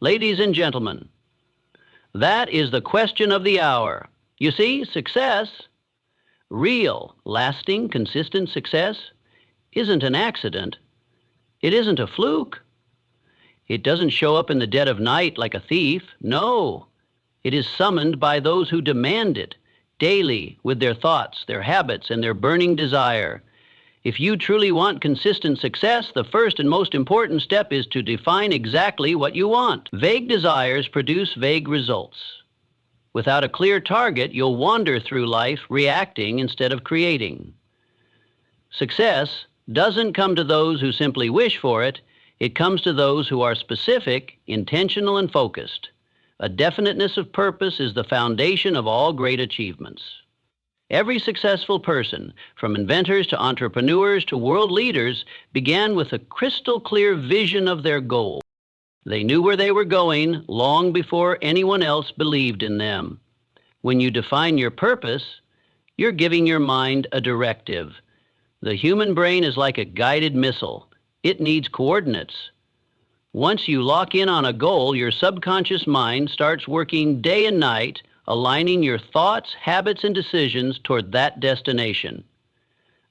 Ladies and gentlemen, that is the question of the hour. You see, success, real, lasting, consistent success, isn't an accident. It isn't a fluke. It doesn't show up in the dead of night like a thief. No, it is summoned by those who demand it daily with their thoughts, their habits, and their burning desire. If you truly want consistent success, the first and most important step is to define exactly what you want. Vague desires produce vague results. Without a clear target, you'll wander through life reacting instead of creating. Success doesn't come to those who simply wish for it. It comes to those who are specific, intentional, and focused. A definiteness of purpose is the foundation of all great achievements. Every successful person, from inventors to entrepreneurs to world leaders, began with a crystal clear vision of their goal. They knew where they were going long before anyone else believed in them. When you define your purpose, you're giving your mind a directive. The human brain is like a guided missile. It needs coordinates. Once you lock in on a goal, your subconscious mind starts working day and night, aligning your thoughts, habits, and decisions toward that destination.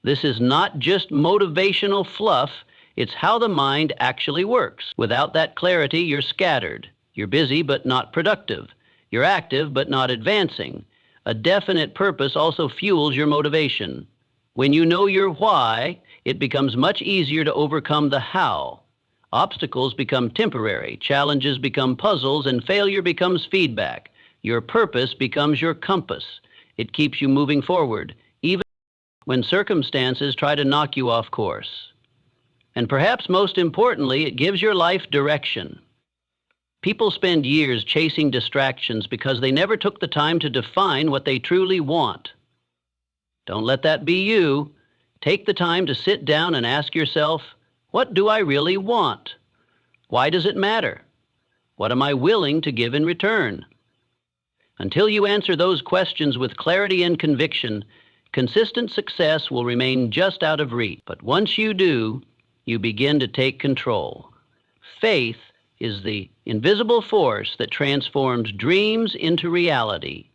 This is not just motivational fluff, it's how the mind actually works. Without that clarity, you're scattered. You're busy but not productive. You're active but not advancing. A definite purpose also fuels your motivation. When you know your why, it becomes much easier to overcome the how. Obstacles become temporary, challenges become puzzles, and failure becomes feedback. Your purpose becomes your compass. It keeps you moving forward, even when circumstances try to knock you off course. And perhaps most importantly, it gives your life direction. People spend years chasing distractions because they never took the time to define what they truly want. Don't let that be you. Take the time to sit down and ask yourself, what do I really want? Why does it matter? What am I willing to give in return? Until you answer those questions with clarity and conviction, consistent success will remain just out of reach. But once you do, you begin to take control. Faith is the invisible force that transforms dreams into reality.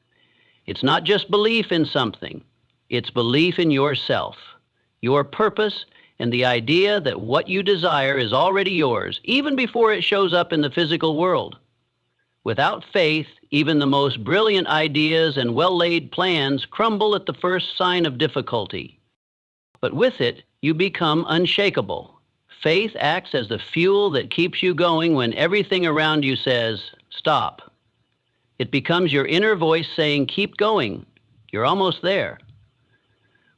It's not just belief in something, it's belief in yourself, your purpose, and the idea that what you desire is already yours, even before it shows up in the physical world. Without faith, even the most brilliant ideas and well-laid plans crumble at the first sign of difficulty. But with it, you become unshakable. Faith acts as the fuel that keeps you going when everything around you says, stop. It becomes your inner voice saying, keep going. You're almost there.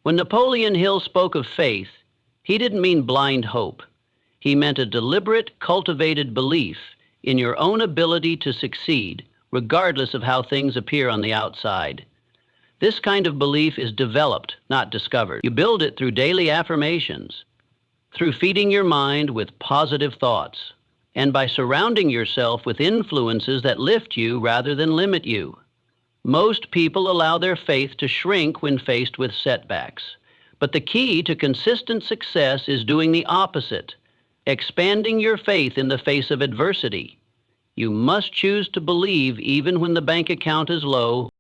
When Napoleon Hill spoke of faith, he didn't mean blind hope. He meant a deliberate, cultivated belief in your own ability to succeed, regardless of how things appear on the outside. This kind of belief is developed, not discovered. You build it through daily affirmations, through feeding your mind with positive thoughts, and by surrounding yourself with influences that lift you rather than limit you. Most people allow their faith to shrink when faced with setbacks. But the key to consistent success is doing the opposite, expanding your faith in the face of adversity. You must choose to believe even when the bank account is low,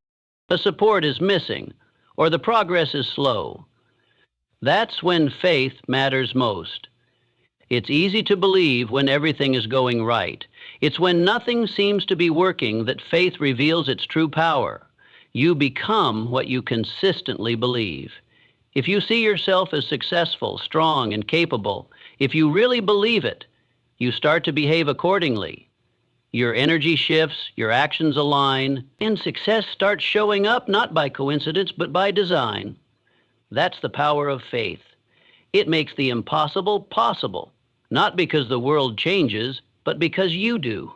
the support is missing, or the progress is slow. That's when faith matters most. It's easy to believe when everything is going right. It's when nothing seems to be working that faith reveals its true power. You become what you consistently believe. If you see yourself as successful, strong, and capable, if you really believe it, you start to behave accordingly. Your energy shifts, your actions align, and success starts showing up not by coincidence, but by design. That's the power of faith. It makes the impossible possible, not because the world changes, but because you do.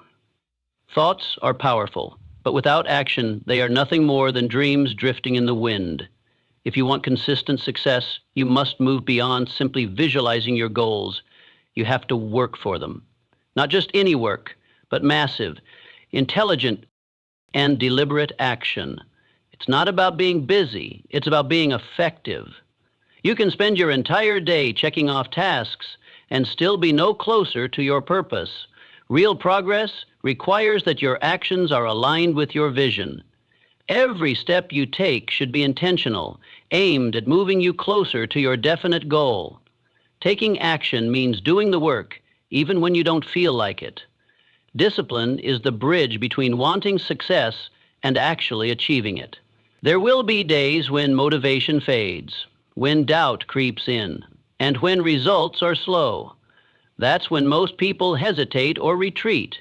Thoughts are powerful, but without action, they are nothing more than dreams drifting in the wind. If you want consistent success, you must move beyond simply visualizing your goals. You have to work for them. Not just any work, but massive, intelligent, and deliberate action. It's not about being busy, it's about being effective. You can spend your entire day checking off tasks and still be no closer to your purpose. Real progress requires that your actions are aligned with your vision. Every step you take should be intentional, aimed at moving you closer to your definite goal. Taking action means doing the work, even when you don't feel like it. Discipline is the bridge between wanting success and actually achieving it. There will be days when motivation fades, when doubt creeps in, and when results are slow. That's when most people hesitate or retreat.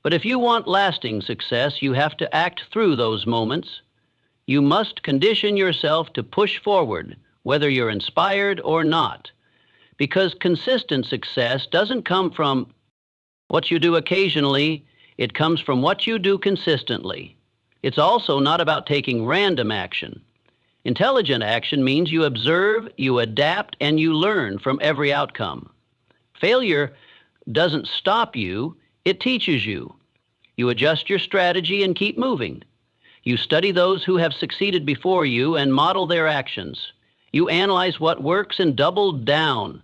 But if you want lasting success, you have to act through those moments. You must condition yourself to push forward, whether you're inspired or not. Because consistent success doesn't come from what you do occasionally, it comes from what you do consistently. It's also not about taking random action. Intelligent action means you observe, you adapt, and you learn from every outcome. Failure doesn't stop you, it teaches you. You adjust your strategy and keep moving. You study those who have succeeded before you and model their actions. You analyze what works and double down.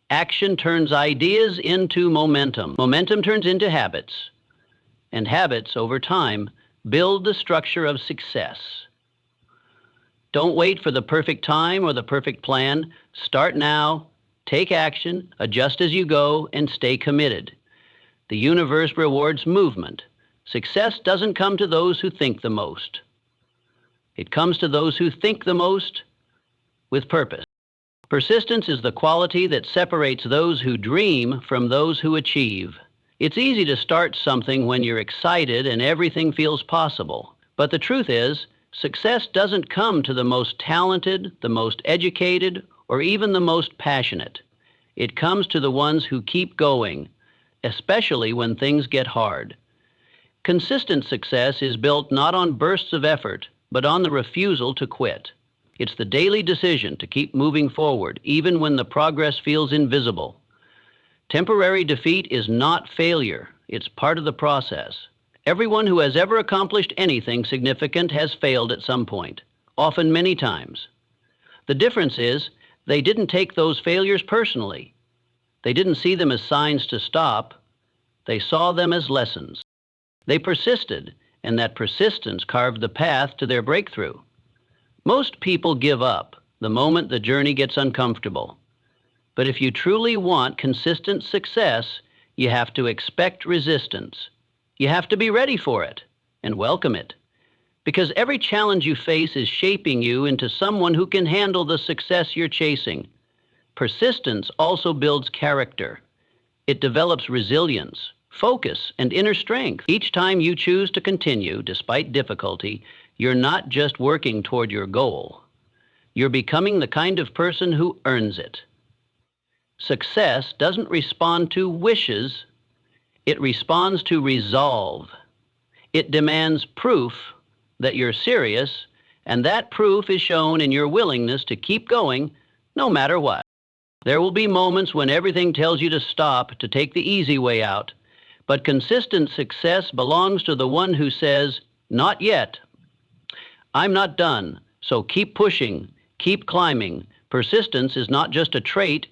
Action turns ideas into momentum. Momentum turns into habits. And habits, over time, build the structure of success. Don't wait for the perfect time or the perfect plan. Start now, take action, adjust as you go, and stay committed. The universe rewards movement. Success doesn't come to those who think the most. It comes to those who think the most with purpose. Persistence is the quality that separates those who dream from those who achieve. It's easy to start something when you're excited and everything feels possible. But the truth is, success doesn't come to the most talented, the most educated, or even the most passionate. It comes to the ones who keep going, especially when things get hard. Consistent success is built not on bursts of effort, but on the refusal to quit. It's the daily decision to keep moving forward, even when the progress feels invisible. Temporary defeat is not failure. It's part of the process. Everyone who has ever accomplished anything significant has failed at some point, often many times. The difference is, they didn't take those failures personally. They didn't see them as signs to stop. They saw them as lessons. They persisted, and that persistence carved the path to their breakthrough. Most people give up the moment the journey gets uncomfortable. But if you truly want consistent success, you have to expect resistance. You have to be ready for it and welcome it. Because every challenge you face is shaping you into someone who can handle the success you're chasing. Persistence also builds character. It develops resilience, focus, and inner strength. Each time you choose to continue, despite difficulty, you're not just working toward your goal. You're becoming the kind of person who earns it. Success doesn't respond to wishes, it responds to resolve. It demands proof that you're serious, and that proof is shown in your willingness to keep going no matter what. There will be moments when everything tells you to stop, to take the easy way out, but consistent success belongs to the one who says, "Not yet. I'm not done, so keep pushing, keep climbing." Persistence is not just a trait,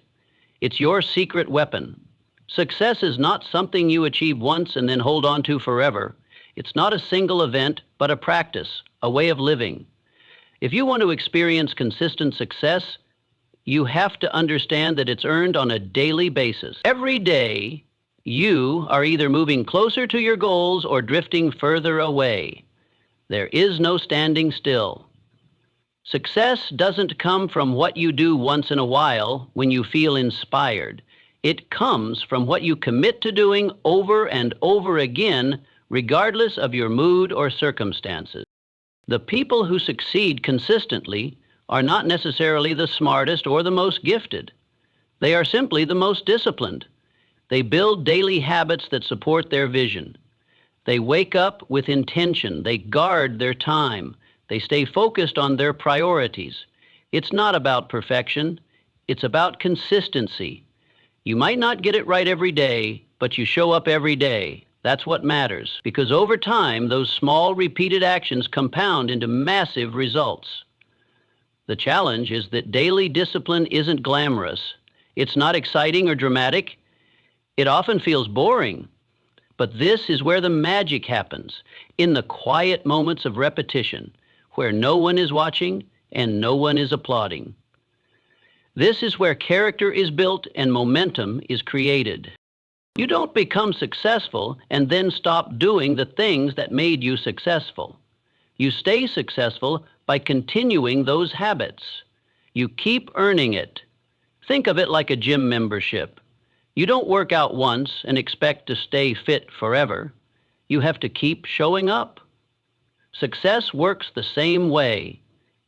it's your secret weapon. Success is not something you achieve once and then hold on to forever. It's not a single event, but a practice, a way of living. If you want to experience consistent success, you have to understand that it's earned on a daily basis. Every day, you are either moving closer to your goals or drifting further away. There is no standing still. Success doesn't come from what you do once in a while when you feel inspired. It comes from what you commit to doing over and over again, regardless of your mood or circumstances. The people who succeed consistently are not necessarily the smartest or the most gifted. They are simply the most disciplined. They build daily habits that support their vision. They wake up with intention. They guard their time. They stay focused on their priorities. It's not about perfection. It's about consistency. You might not get it right every day, but you show up every day. That's what matters, because over time, those small, repeated actions compound into massive results. The challenge is that daily discipline isn't glamorous. It's not exciting or dramatic. It often feels boring. But this is where the magic happens, in the quiet moments of repetition, where no one is watching and no one is applauding. This is where character is built and momentum is created. You don't become successful and then stop doing the things that made you successful. You stay successful by continuing those habits. You keep earning it. Think of it like a gym membership. You don't work out once and expect to stay fit forever. You have to keep showing up. Success works the same way.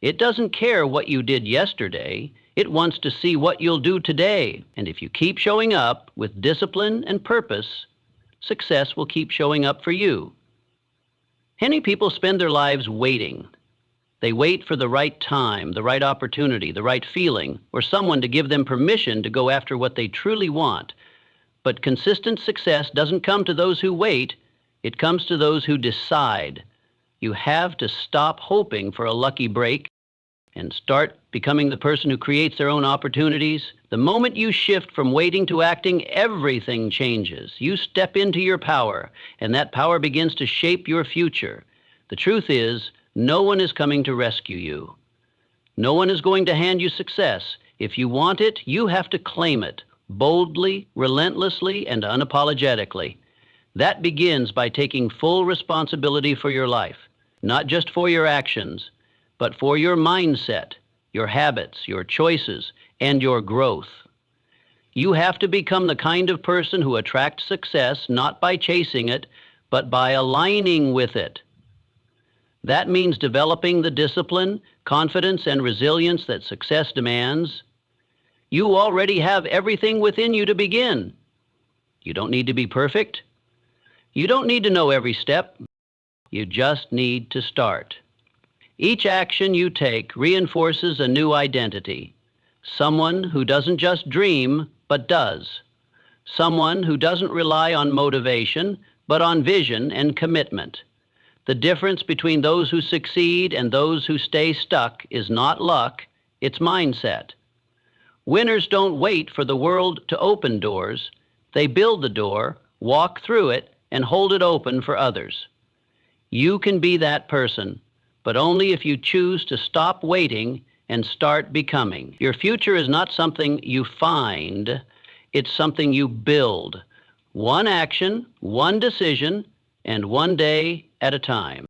It doesn't care what you did yesterday. It wants to see what you'll do today. And if you keep showing up with discipline and purpose, success will keep showing up for you. Many people spend their lives waiting. They wait for the right time, the right opportunity, the right feeling, or someone to give them permission to go after what they truly want. But consistent success doesn't come to those who wait. It comes to those who decide. You have to stop hoping for a lucky break and start becoming the person who creates their own opportunities. The moment you shift from waiting to acting, everything changes. You step into your power, and that power begins to shape your future. The truth is, no one is coming to rescue you. No one is going to hand you success. If you want it, you have to claim it, boldly, relentlessly, and unapologetically. That begins by taking full responsibility for your life, not just for your actions, but for your mindset, your habits, your choices, and your growth. You have to become the kind of person who attracts success not by chasing it, but by aligning with it. That means developing the discipline, confidence, and resilience that success demands. You already have everything within you to begin. You don't need to be perfect. You don't need to know every step. You just need to start. Each action you take reinforces a new identity. Someone who doesn't just dream, but does. Someone who doesn't rely on motivation, but on vision and commitment. The difference between those who succeed and those who stay stuck is not luck, it's mindset. Winners don't wait for the world to open doors. They build the door, walk through it, and hold it open for others. You can be that person, but only if you choose to stop waiting and start becoming. Your future is not something you find, it's something you build. One action, one decision, and one day at a time.